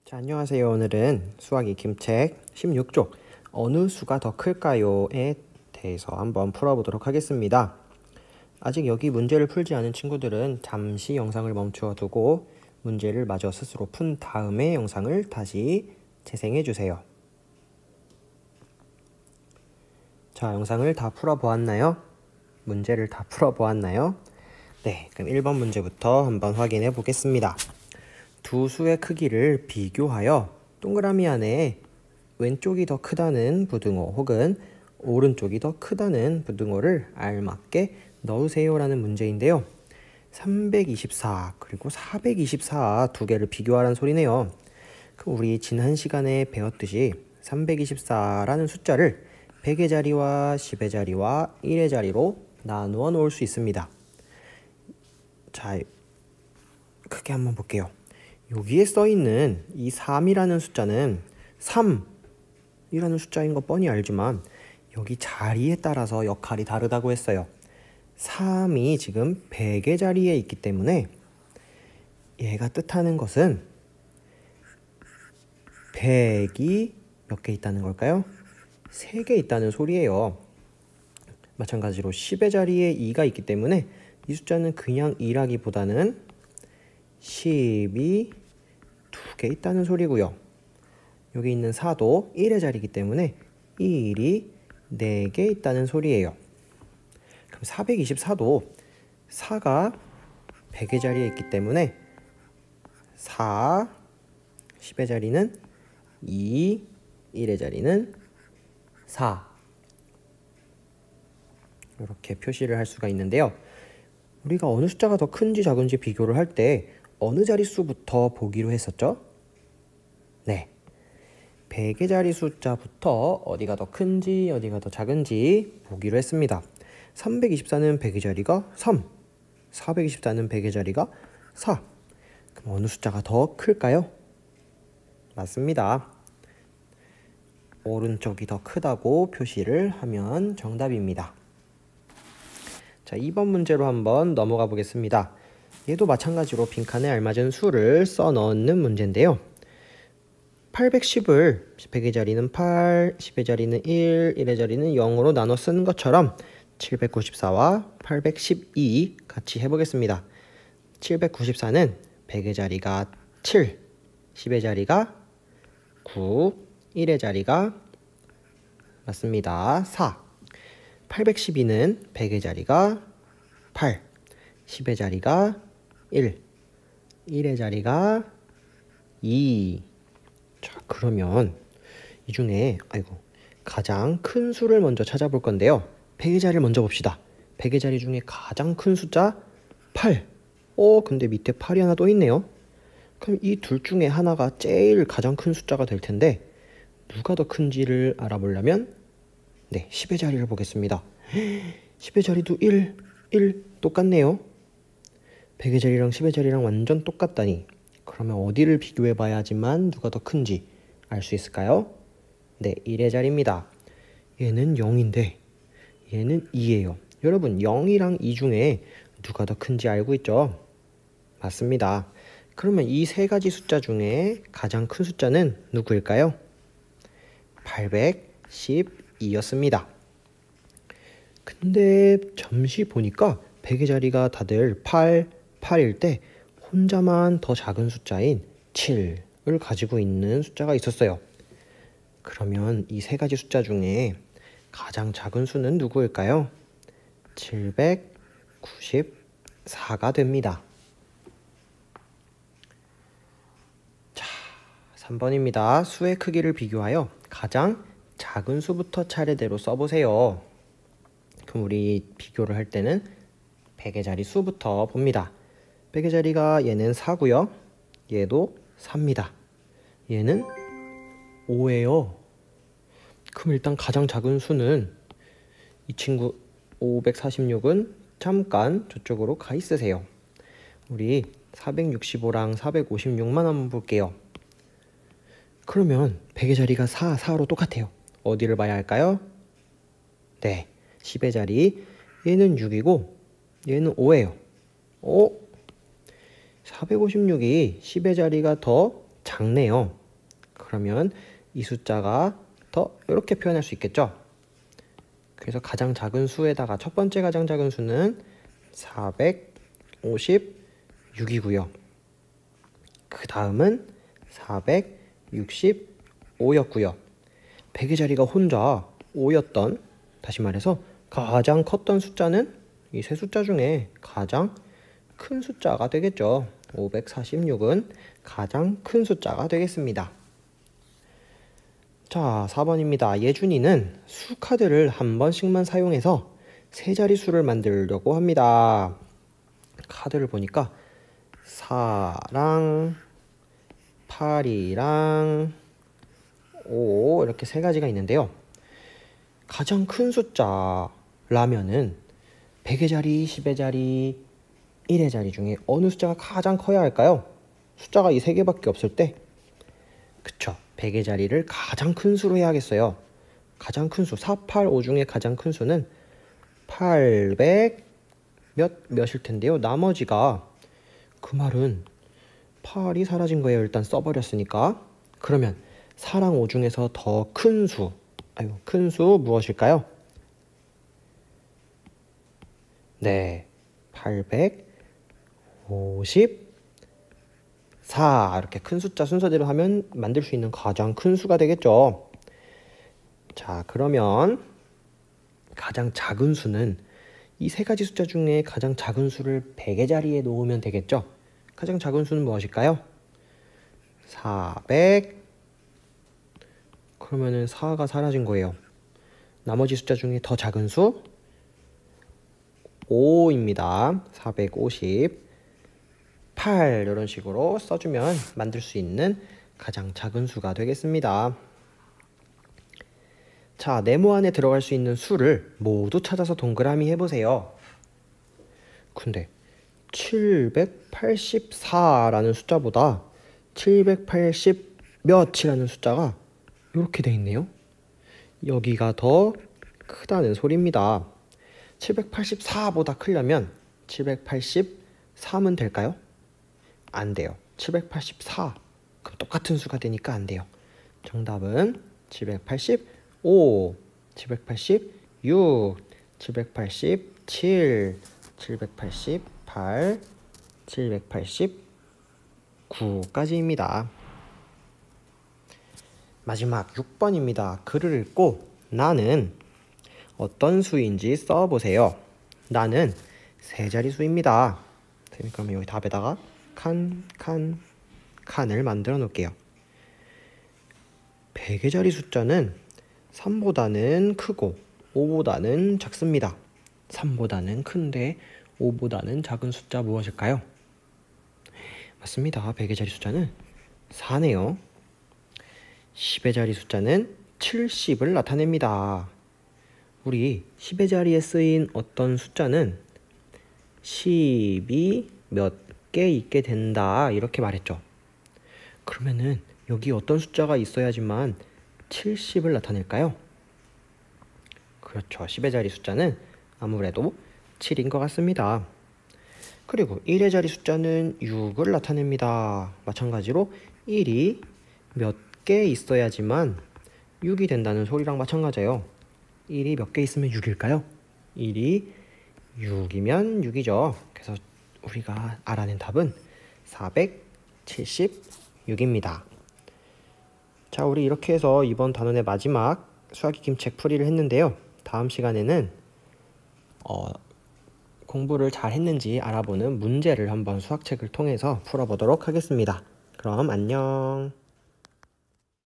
자, 안녕하세요. 오늘은 수학 익힘책 16쪽 어느 수가 더 클까요?에 대해서 한번 풀어보도록 하겠습니다. 아직 여기 문제를 풀지 않은 친구들은 잠시 영상을 멈추어 두고 문제를 마저 스스로 푼 다음에 영상을 다시 재생해 주세요. 자, 영상을 다 풀어보았나요? 문제를 다 풀어보았나요? 네, 그럼 1번 문제부터 한번 확인해 보겠습니다. 두 수의 크기를 비교하여 동그라미 안에 왼쪽이 더 크다는 부등호 혹은 오른쪽이 더 크다는 부등호를 알맞게 넣으세요 라는 문제인데요. 324 그리고 424 두 개를 비교하라는 소리네요. 그럼 우리 지난 시간에 배웠듯이 324라는 숫자를 100의 자리와 10의 자리와 1의 자리로 나누어 놓을 수 있습니다. 자, 크게 한번 볼게요. 여기에 써있는 이 3이라는 숫자는 3이라는 숫자인 거 뻔히 알지만 여기 자리에 따라서 역할이 다르다고 했어요. 3이 지금 100의 자리에 있기 때문에 얘가 뜻하는 것은 100이 몇 개 있다는 걸까요? 3개 있다는 소리예요. 마찬가지로 10의 자리에 2가 있기 때문에 이 숫자는 그냥 2라기보다는 10이 2개 있다는 소리고요. 여기 있는 4도 1의 자리이기 때문에 1이 4개 있다는 소리예요. 그럼 424도 4가 100의 자리에 있기 때문에 4, 10의 자리는 2, 1의 자리는 4 이렇게 표시를 할 수가 있는데요. 우리가 어느 숫자가 더 큰지 작은지 비교를 할 때 어느 자릿수부터 보기로 했었죠? 네, 100의 자리 숫자부터 어디가 더 큰지 어디가 더 작은지 보기로 했습니다. 324는 100의 자리가 3, 424는 100의 자리가 4. 그럼 어느 숫자가 더 클까요? 맞습니다. 오른쪽이 더 크다고 표시를 하면 정답입니다. 자, 2번 문제로 한번 넘어가 보겠습니다. 얘도 마찬가지로 빈칸에 알맞은 수를 써 넣는 문제인데요. 810을 100의 자리는 8, 10의 자리는 1, 1의 자리는 0으로 나눠 쓰는 것처럼 794와 812 같이 해보겠습니다. 794는 100의 자리가 7, 10의 자리가 9, 1의 자리가 맞습니다. 4. 812는 100의 자리가 8, 10의 자리가 1, 1의 자리가 2. 자, 그러면 이 중에 가장 큰 수를 먼저 찾아볼 건데요. 100의 자리를 먼저 봅시다. 100의 자리 중에 가장 큰 숫자 8. 근데 밑에 8이 하나 또 있네요. 그럼 이 둘 중에 하나가 제일 가장 큰 숫자가 될 텐데 누가 더 큰지를 알아보려면 10의 자리를 보겠습니다. 10의 자리도 1, 1 똑같네요. 100의 자리랑 10의 자리랑 완전 똑같다니. 그러면 어디를 비교해 봐야지만 누가 더 큰지 알 수 있을까요? 네, 1의 자리입니다. 얘는 0인데 얘는 2예요. 여러분, 0이랑 2 중에 누가 더 큰지 알고 있죠? 맞습니다. 그러면 이 세 가지 숫자 중에 가장 큰 숫자는 누구일까요? 812였습니다. 근데 잠시 보니까 100의 자리가 다들 8, 8일 때 혼자만 더 작은 숫자인 7을 가지고 있는 숫자가 있었어요. 그러면 이 세 가지 숫자 중에 가장 작은 수는 누구일까요? 794가 됩니다. 자, 3번입니다. 수의 크기를 비교하여 가장 작은 수부터 차례대로 써보세요. 그럼 우리 비교를 할 때는 100의 자리 수부터 봅니다. 100의 자리가 얘는 4고요. 얘도 4입니다. 얘는 5예요. 그럼 일단 가장 작은 수는 이 친구 546은 잠깐 저쪽으로 가 있으세요. 우리 465랑 456만 한번 볼게요. 그러면 100의 자리가 4, 4로 똑같아요. 어디를 봐야 할까요? 네, 10의 자리. 얘는 6이고 얘는 5예요. 456이 10의 자리가 더 작네요. 그러면 이 숫자가 더 이렇게 표현할 수 있겠죠. 그래서 가장 작은 수에다가 첫 번째 가장 작은 수는 456이고요. 그 다음은 465였고요. 100의 자리가 혼자 5였던, 다시 말해서 가장 컸던 숫자는 이 세 숫자 중에 가장 큰 숫자가 되겠죠. 546은 가장 큰 숫자가 되겠습니다. 자, 4번입니다. 예준이는 수카드를 한 번씩만 사용해서 세 자리 수를 만들려고 합니다. 카드를 보니까 4랑 8이랑 5 이렇게 세 가지가 있는데요. 가장 큰 숫자라면은 100의 자리, 10의 자리, 1의 자리 중에 어느 숫자가 가장 커야 할까요? 숫자가 이 세 개밖에 없을 때, 그쵸, 100의 자리를 가장 큰 수로 해야겠어요. 가장 큰 수, 4, 8, 5 중에 가장 큰 수는 800 몇일 텐데요. 나머지가, 그 말은 8이 사라진 거예요. 일단 써버렸으니까. 그러면 4랑 5 중에서 더 큰 수, 큰 수 무엇일까요? 네, 854. 이렇게 큰 숫자 순서대로 하면 만들 수 있는 가장 큰 수가 되겠죠. 자, 그러면 가장 작은 수는 이 세 가지 숫자 중에 가장 작은 수를 100의 자리에 놓으면 되겠죠. 가장 작은 수는 무엇일까요? 400. 그러면은 4가 사라진 거예요. 나머지 숫자 중에 더 작은 수 5입니다. 458 이런 식으로 써주면 만들 수 있는 가장 작은 수가 되겠습니다. 자, 네모 안에 들어갈 수 있는 수를 모두 찾아서 동그라미 해보세요. 근데 784라는 숫자보다 780 몇이라는 숫자가 이렇게 돼 있네요. 여기가 더 크다는 소리입니다. 784보다 크려면 783은 될까요? 안 돼요. 784. 그럼 똑같은 수가 되니까 안 돼요. 정답은 785, 786, 787, 788, 789까지입니다. 마지막 6번입니다. 글을 읽고 나는 어떤 수인지 써보세요. 나는 세 자리 수입니다. 그러면 여기 답에다가 칸을 만들어 놓을게요. 100의 자리 숫자는 3보다는 크고 5보다는 작습니다. 3보다는 큰데 5보다는 작은 숫자 무엇일까요? 맞습니다. 100의 자리 숫자는 4네요. 10의 자리 숫자는 70을 나타냅니다. 우리 10의 자리에 쓰인 어떤 숫자는 10이 몇 개 있게 된다 이렇게 말했죠. 그러면은 여기 어떤 숫자가 있어야지만 70을 나타낼까요? 그렇죠. 10의 자리 숫자는 아무래도 7인 것 같습니다. 그리고 1의 자리 숫자는 6을 나타냅니다. 마찬가지로 1이 몇 개 있어야지만 6이 된다는 소리랑 마찬가지예요. 1이 몇 개 있으면 6일까요? 1이 6이면 6이죠. 그래서 우리가 알아낸 답은 476입니다. 자, 우리 이렇게 해서 이번 단원의 마지막 수학익힘책 풀이를 했는데요. 다음 시간에는 공부를 잘 했는지 알아보는 문제를 한번 수학책을 통해서 풀어보도록 하겠습니다. 그럼 안녕.